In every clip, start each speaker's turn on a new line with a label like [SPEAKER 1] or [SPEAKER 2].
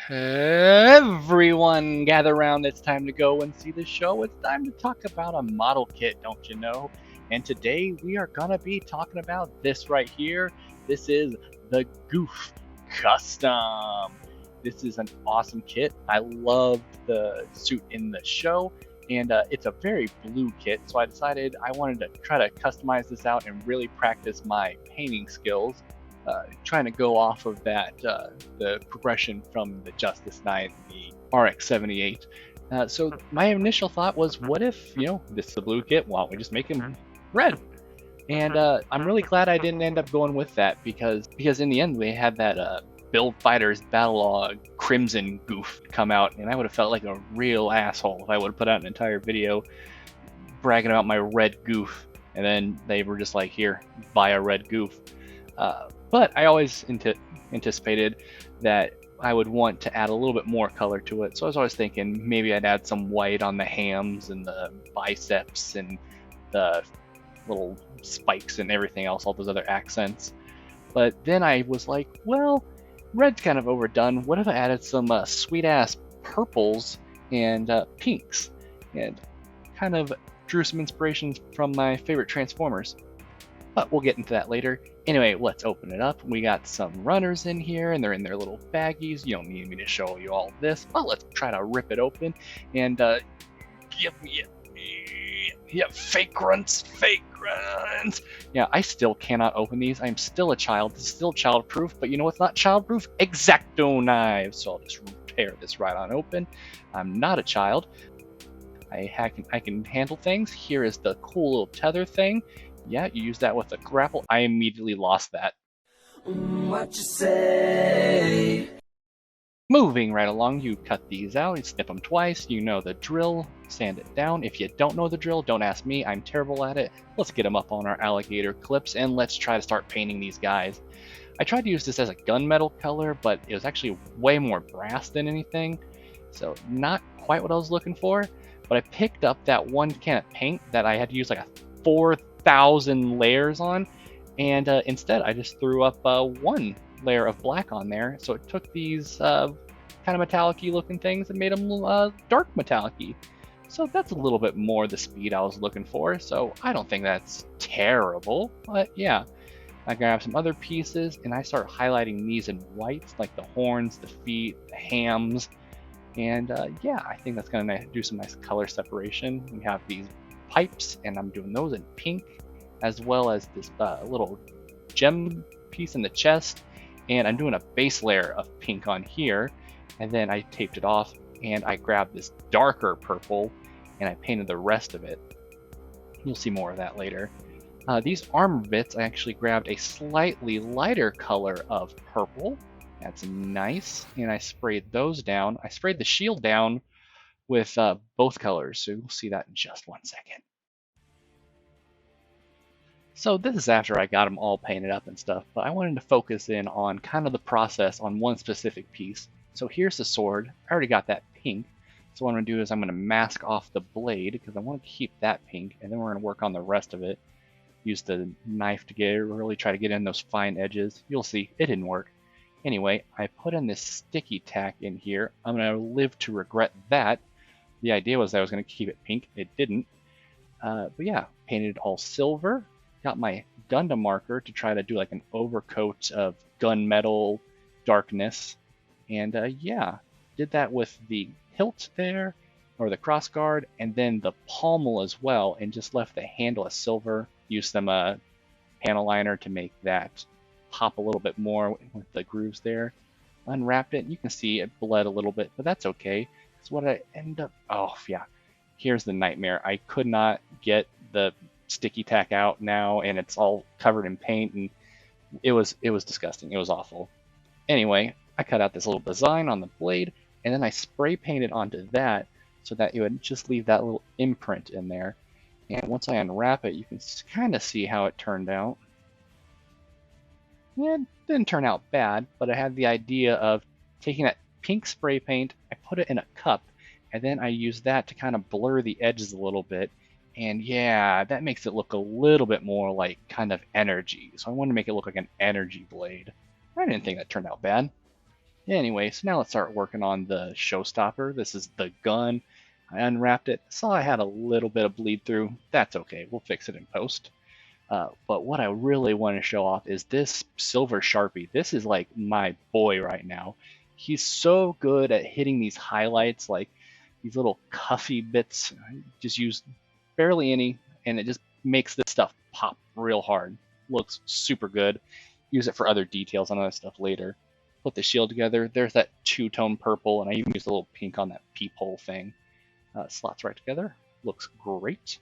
[SPEAKER 1] Everyone gather around, it's time to go and see the show. It's time to talk about a model kit, don't you know? And today we are gonna be talking about this right here. This is the Gouf Custom. This is an awesome kit. I love the suit in the show, and it's a very blue kit, so I decided I wanted to try to customize this out and really practice my painting skills, trying to go off of that the progression from the Justice Knight, the RX-78. So my initial thought was, what if this is the blue kit? Why don't we just make him red? And I'm really glad I didn't end up going with that because in the end we had that Build Fighters Battlelog Crimson Gouf come out, and I would have felt like a real asshole if I would have put out an entire video bragging about my red Gouf, and then they were just like, here, buy a red Gouf. But I always anticipated that I would want to add a little bit more color to it, so I was always thinking maybe I'd add some white on the hams and the biceps and the little spikes and everything else, all those other accents. But then I was like, well, red's kind of overdone. What if I added some sweet ass purples and pinks, and kind of drew some inspirations from my favorite Transformers? But we'll get into that later. Anyway, let's open it up. We got some runners in here, and they're in their little baggies. You don't need me to show you all this, but let's try to rip it open and give me fake grunts, fake grunts. Yeah, I still cannot open these. I'm still a child. This is still child-proof, but you know what's not child-proof? X-Acto knives. So I'll just tear this right on open. I'm not a child. I can handle things. Here is the cool little tether thing. Yeah, you use that with a grapple. I immediately lost that.
[SPEAKER 2] What you say?
[SPEAKER 1] Moving right along, you cut these out, you snip them twice, you know the drill, sand it down. If you don't know the drill, don't ask me, I'm terrible at it. Let's get them up on our alligator clips, and let's try to start painting these guys. I tried to use this as a gunmetal color, but it was actually way more brass than anything, so not quite what I was looking for. But I picked up that one can of paint that I had to use like a 4,000 layers on, and instead I just threw up one layer of black on there. So it took these kind of metallic-y looking things and made them dark metallic-y. So that's a little bit more the speed I was looking for, so I don't think that's terrible. But yeah, I grab some other pieces and I start highlighting these in whites, like the horns, the feet, the hams, and yeah, I think that's gonna do some nice color separation. We have these pipes, and I'm doing those in pink, as well as this little gem piece in the chest, and I'm doing a base layer of pink on here, and then I taped it off, and I grabbed this darker purple, and I painted the rest of it. You'll see more of that later. These armor bits, I actually grabbed a slightly lighter color of purple. That's nice, and I sprayed those down. I sprayed the shield down with both colors, so you'll see that in just one second. So this is after I got them all painted up and stuff, but I wanted to focus in on kind of the process on one specific piece. So here's the sword. I already got that pink, so what I'm going to do is I'm going to mask off the blade because I want to keep that pink, and then we're going to work on the rest of it. Use the knife to really try to get in those fine edges. You'll see, it didn't work. Anyway, I put in this sticky tack in here. I'm going to live to regret that. The idea was that I was going to keep it pink. It didn't. But yeah, painted all silver. Got my Gundam marker to try to do like an overcoat of gunmetal darkness. And yeah, did that with the hilt there, or the crossguard, and then the pommel as well, and just left the handle as silver. Used some panel liner to make that pop a little bit more with the grooves there. Unwrapped it. You can see it bled a little bit, but that's okay. It's what I end up. Oh yeah, here's the nightmare. I could not get the sticky tack out now, and it's all covered in paint, and it was disgusting. It was awful. Anyway, I cut out this little design on the blade, and then I spray painted onto that so that it would just leave that little imprint in there. And once I unwrap it, you can kind of see how it turned out. Yeah, it didn't turn out bad, but I had the idea of taking that pink spray paint, I put it in a cup, and then I used that to kind of blur the edges a little bit. And yeah, that makes it look a little bit more like kind of energy. So I wanted to make it look like an energy blade. I didn't think that turned out bad. Anyway, so now let's start working on the showstopper. This is the gun. I unwrapped it, saw I had a little bit of bleed through. That's okay, we'll fix it in post. But what I really want to show off is this Silver Sharpie. This is like my boy right now. He's so good at hitting these highlights, like these little cuffy bits. Just use barely any, and it just makes this stuff pop real hard. Looks super good. Use it for other details on other stuff later. Put the shield together. There's that two-tone purple, and I even used a little pink on that peephole thing. Slots right together. Looks great.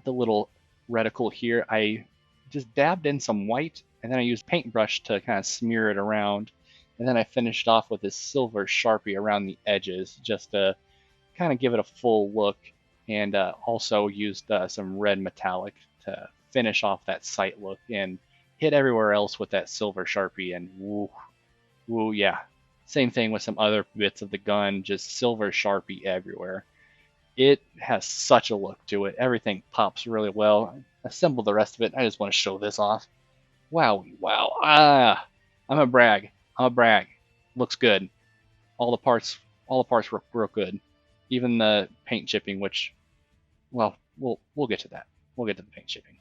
[SPEAKER 1] The little reticle here, I just dabbed in some white, and then I used paintbrush to kind of smear it around. And then I finished off with this silver Sharpie around the edges just to kind of give it a full look, and also used some red metallic to finish off that sight look and hit everywhere else with that silver Sharpie. And woo, woo, yeah. Same thing with some other bits of the gun, just silver Sharpie everywhere. It has such a look to it. Everything pops really well. Assemble the rest of it. I just want to show this off. Wow, wow. I'm a brag. I'm a brag. Looks good. All the parts, all the parts were real good. Even the paint chipping, which, well, we'll get to that. We'll get to the paint chipping.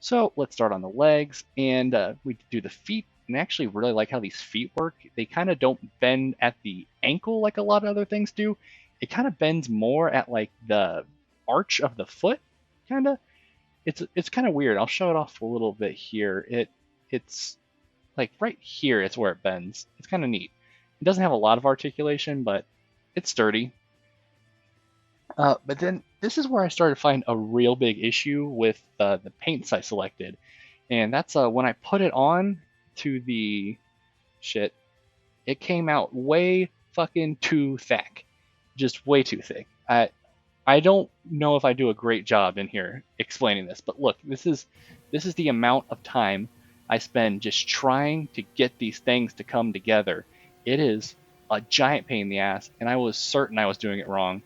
[SPEAKER 1] So let's start on the legs, and we do the feet. And I actually really like how these feet work. They kind of don't bend at the ankle like a lot of other things do. It kind of bends more at like the arch of the foot, kind of. It's kind of weird. I'll show it off a little bit here. It's like right here. It's where it bends. It's kind of neat. It doesn't have a lot of articulation, but it's sturdy. But then this is where I started to find a real big issue with the paints I selected, and that's when I put it on to the shit, it came out way fucking too thick, just way too thick. I don't know if I do a great job in here explaining this, but look, this is the amount of time I spend just trying to get these things to come together. It is a giant pain in the ass, and I was certain I was doing it wrong.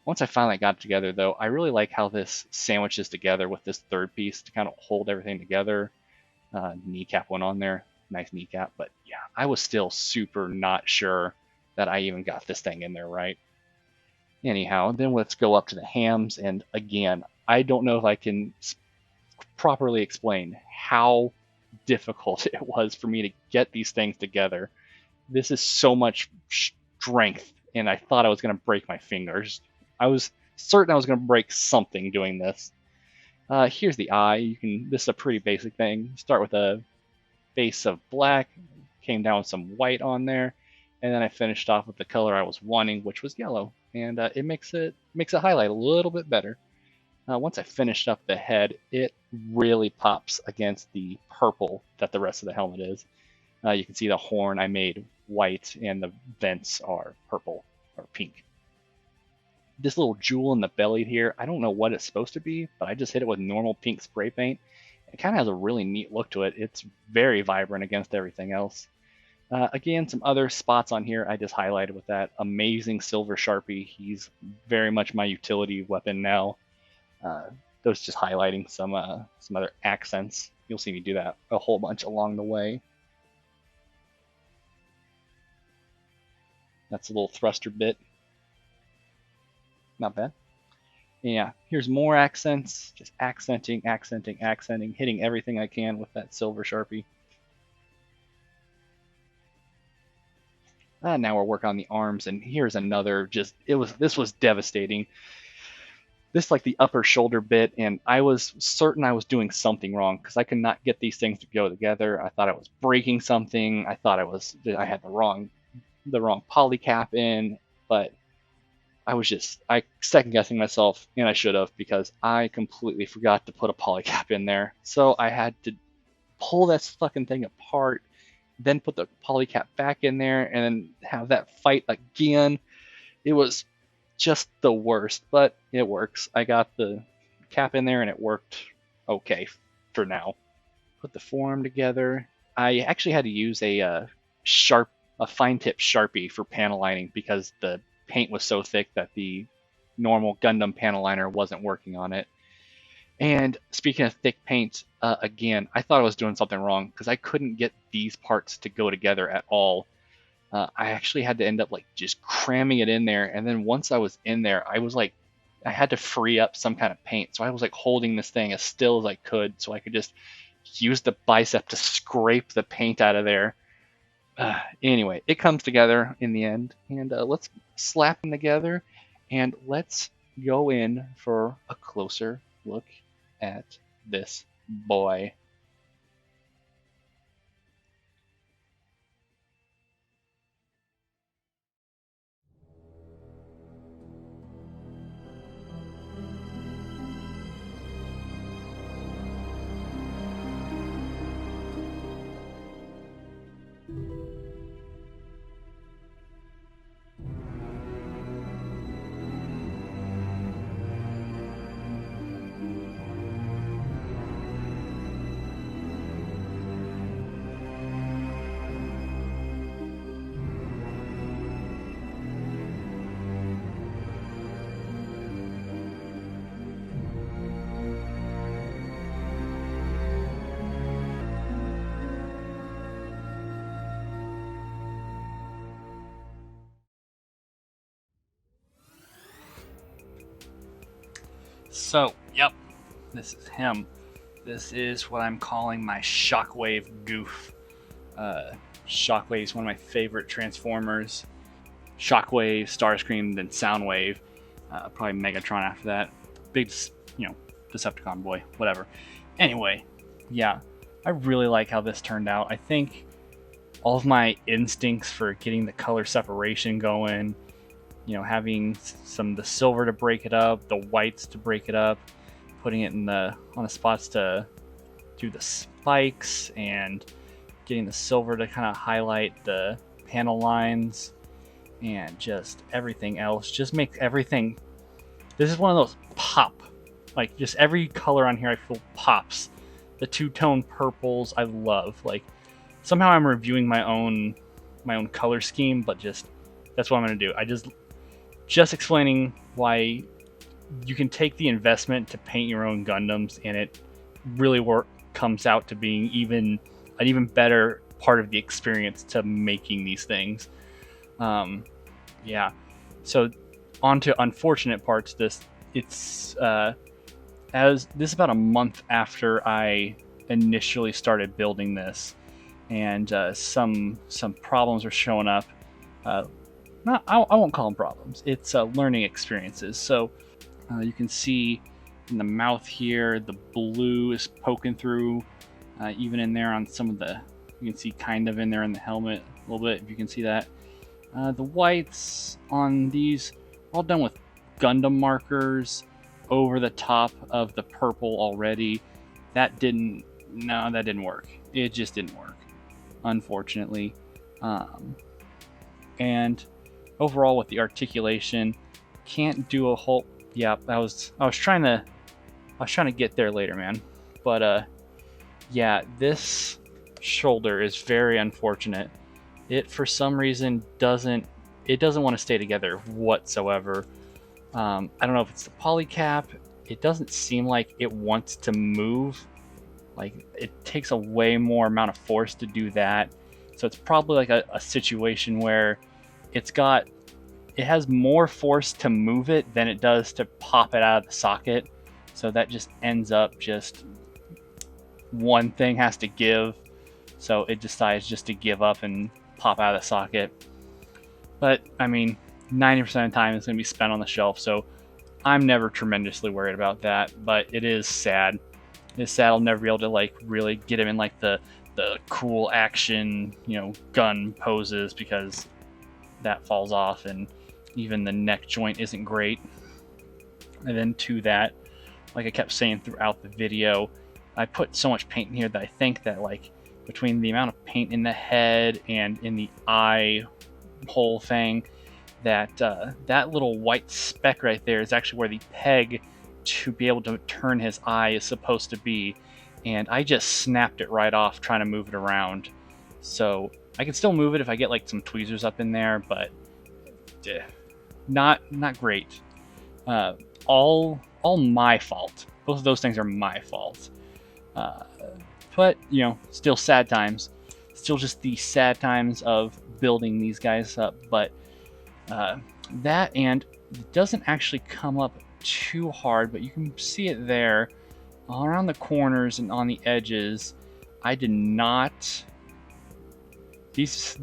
[SPEAKER 1] Once I finally got it together, though, I really like how this sandwiches together with this third piece to kind of hold everything together. Kneecap went on there, nice kneecap, but yeah, I was still super not sure that I even got this thing in there right. Anyhow, then let's go up to the hams, and again, I don't know if I can properly explain how difficult it was for me to get these things together. This is so much strength, and I thought I was going to break my fingers. I was certain I was going to break something doing this. Here's the eye. This is a pretty basic thing. Start with a base of black, came down with some white on there, and then I finished off with the color I was wanting, which was yellow, and it makes it highlight a little bit better. Once I finished up the head, it really pops against the purple that the rest of the helmet is. You can see the horn I made white, and the vents are purple or pink. This little jewel in the belly here, I don't know what it's supposed to be, but I just hit it with normal pink spray paint. It kind of has a really neat look to it. It's very vibrant against everything else. Again, some other spots on here I just highlighted with that amazing silver Sharpie. He's very much my utility weapon now. Those just highlighting some other accents. You'll see me do that a whole bunch along the way. That's a little thruster bit. Not bad. Yeah, here's more accents, just accenting, accenting, accenting, hitting everything I can with that silver Sharpie. Now we're working on the arms, and here's another this was devastating. This like the upper shoulder bit, and I was certain I was doing something wrong because I could not get these things to go together. I thought I was breaking something. I thought I had the wrong poly cap in, but I second guessing myself, and I should have, because I completely forgot to put a poly cap in there. So I had to pull this fucking thing apart, then put the poly cap back in there, and then have that fight again. It was just the worst, but it works. I got the cap in there, and it worked okay for now. Put the forearm together. I actually had to use a fine tip Sharpie for panel lining because the paint was so thick that the normal Gundam panel liner wasn't working on it. And speaking of thick paint, again, I thought I was doing something wrong because I couldn't get these parts to go together at all. I actually had to end up like just cramming it in there, and then once I was in there, I was like, I had to free up some kind of paint, so I was like holding this thing as still as I could, so I could just use the bicep to scrape the paint out of there. Anyway, it comes together in the end, and let's slap them together, and let's go in for a closer look at this boy. So, yep, this is him. This is what I'm calling my Shockwave Gouf. Shockwave is one of my favorite Transformers. Shockwave, Starscream, then Soundwave. Probably Megatron after that. Big, Decepticon boy, whatever. Anyway, yeah, I really like how this turned out. I think all of my instincts for getting the color separation going, having some of the silver to break it up, the whites to break it up, putting it on the spots to do the spikes, and getting the silver to kind of highlight the panel lines, and just everything else. Just make everything. This is one of those pop. Like, just every color on here I feel pops. The two-tone purples I love. Like, somehow I'm reviewing my own color scheme, but just that's what I'm gonna do. I just explaining why you can take the investment to paint your own Gundams, and it really comes out to being an even better part of the experience to making these things. Yeah. So on to unfortunate parts. It's as this is about a month after I initially started building this, and some problems are showing up. I won't call them problems. It's learning experiences. So you can see in the mouth here, the blue is poking through, even in there on some of the. You can see kind of in there in the helmet a little bit, if you can see that. The whites on these are all done with Gundam markers over the top of the purple already. That didn't work. It just didn't work, unfortunately. And overall with the articulation, can't do a whole. Yeah, I was trying to get there later, man. But yeah, this shoulder is very unfortunate. It for some reason doesn't want to stay together whatsoever. I don't know if it's the polycap. It doesn't seem like it wants to move. Like, it takes a way more amount of force to do that. So it's probably like a situation where it has more force to move it than it does to pop it out of the socket. So that just ends up just one thing has to give. So it decides just to give up and pop out of the socket. But I mean, 90% of the time it's going to be spent on the shelf. So I'm never tremendously worried about that. But it is sad. It's sad I'll never be able to like really get him in like the cool action, gun poses, because that falls off, and even the neck joint isn't great. And then to that, like I kept saying throughout the video, I put so much paint in here that I think that like between the amount of paint in the head and in the eye hole thing, that that little white speck right there is actually where the peg to be able to turn his eye is supposed to be, and I just snapped it right off trying to move it around. So I can still move it if I get like some tweezers up in there, but not great. All my fault. both of those things are my fault. But you know, still sad times. Still just the sad times of building these guys up. But that, and it doesn't actually come up too hard, but you can see it there around the corners and on the edges. I did not. This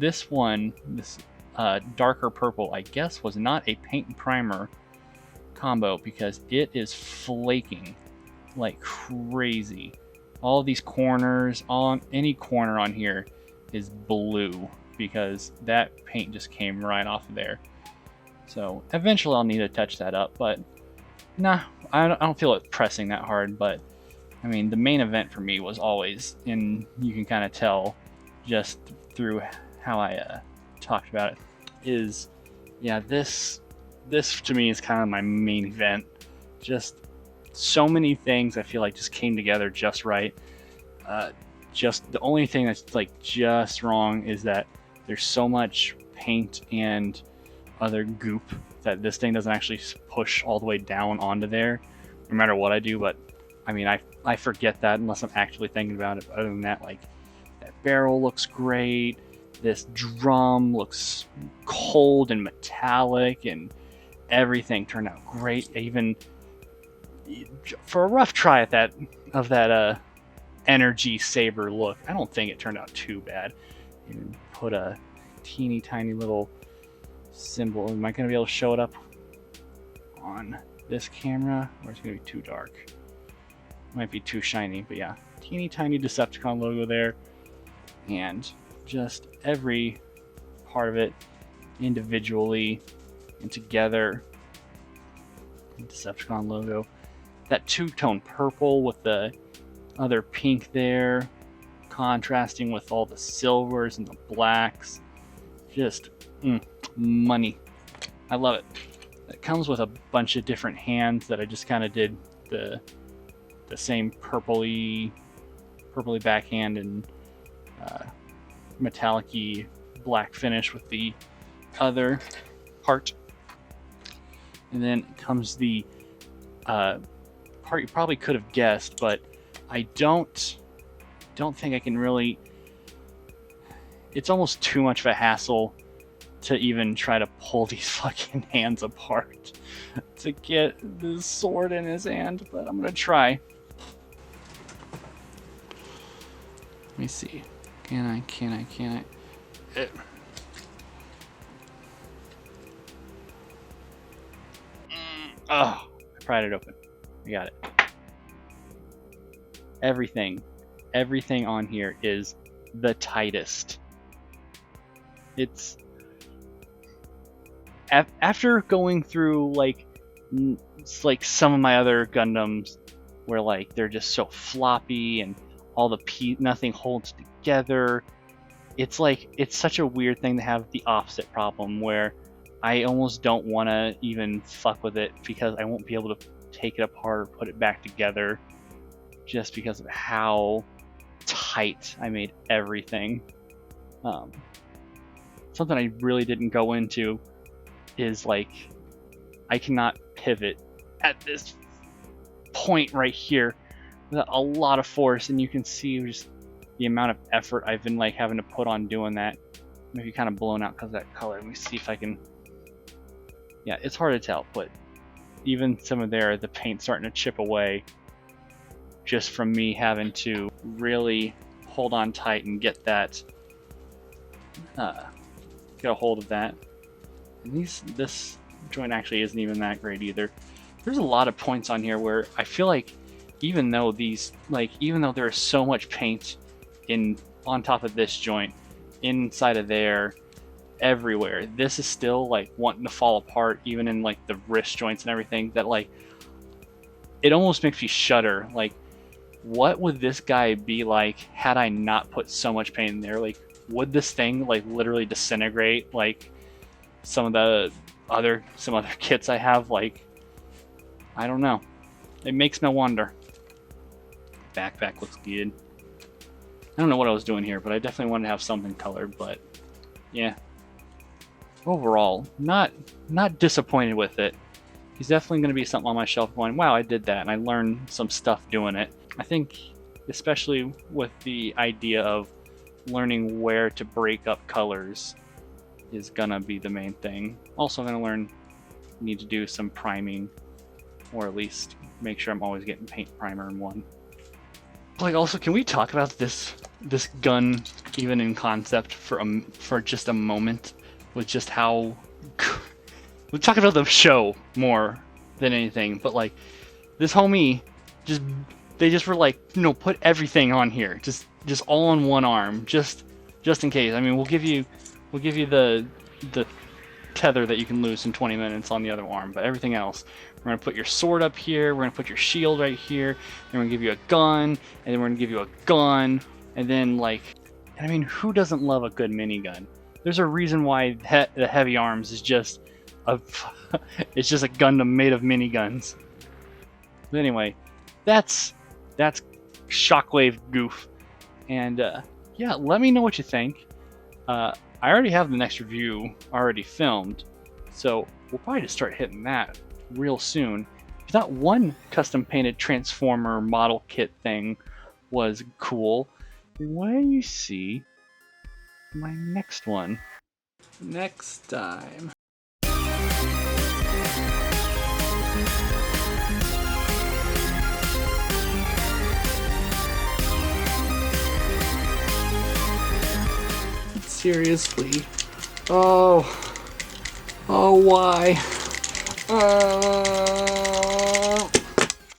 [SPEAKER 1] darker purple, I guess, was not a paint and primer combo because it is flaking like crazy. All these corners, on any corner on here is blue because that paint just came right off of there. So eventually I'll need to touch that up, but nah, I don't feel it pressing that hard. But I mean, the main event for me was always, and you can kind of tell just through how I talked about it, is yeah, this to me is kind of my main event. Just so many things I feel like just came together just right. Just the only thing that's like just wrong is that there's so much paint and other goop that this thing doesn't actually push all the way down onto there, no matter what I do. But I mean, I forget that unless I'm actually thinking about it. But other than that, like, that barrel looks great. This drum looks cold and metallic, and everything turned out great. Even for a rough try at that energy saber look, I don't think it turned out too bad. Even put a teeny tiny little symbol. Am I going to be able to show it up on this camera, or it's going to be too dark? Might be too shiny, but yeah, teeny tiny Decepticon logo there, and just every part of it individually and together. Decepticon logo. That two-tone purple with the other pink there, contrasting with all the silvers and the blacks. Just money. I love it. It comes with a bunch of different hands that I just kind of did the same purpley backhand and metallic-y black finish with the other part. And then comes the part you probably could have guessed, but I don't think I can really. It's almost too much of a hassle to even try to pull these fucking hands apart to get the sword in his hand, but I'm gonna try. Let me see. Can I? Oh, I pried it open. I got it. Everything on here is the tightest. It's after going through like some of my other Gundams where like they're just so floppy and all the nothing holds together. It's like, it's such a weird thing to have the opposite problem where I almost don't want to even fuck with it because I won't be able to take it apart or put it back together just because of how tight I made everything. Something I really didn't go into is like, I cannot pivot at this point right here without a lot of force, and you can see just the amount of effort I've been like having to put on doing that. Maybe kind of blown out because of that color. Let me see if I can. Yeah, it's hard to tell, but even some of the paint's starting to chip away just from me having to really hold on tight and get that, get a hold of that. And this joint actually isn't even that great either. There's a lot of points on here where I feel like even though there is so much paint on top of this joint, inside of there, everywhere, this is still like wanting to fall apart, even in like the wrist joints and everything, that like it almost makes me shudder. Like, what would this guy be like had I not put so much paint in there? Like, would this thing like literally disintegrate like some other kits I have? Like, I don't know. It makes me wonder. Backpack looks good. I don't know what I was doing here, but I definitely wanted to have something colored. But yeah, overall, not disappointed with it. he's definitely going to be something on my shelf going, wow, I did that, and I learned some stuff doing it. I think, especially with the idea of learning where to break up colors is going to be the main thing. Also, I'm going to learn, need to do some priming, or at least make sure I'm always getting paint primer in one. Like, also, can we talk about this gun, even in concept, for just a moment, with just how we'll talk about the show more than anything, but like this homie, they just were like, no, put everything on here, just all on one arm, just in case. I mean, we'll give you the tether that you can lose in 20 minutes on the other arm, but everything else, we're gonna put your sword up here, we're gonna put your shield right here, then we're gonna give you a gun, and then we're gonna give you a gun, and then like, I mean, who doesn't love a good minigun? There's a reason why the heavy arms is just it's just a Gundam made of miniguns. But anyway, that's Shockwave Gouf, and yeah, let me know what you think. I already have the next review already filmed, so we'll probably just start hitting that real soon. If that one custom painted Transformer model kit thing was cool, why don't you see my next one next time? Seriously. Oh, why?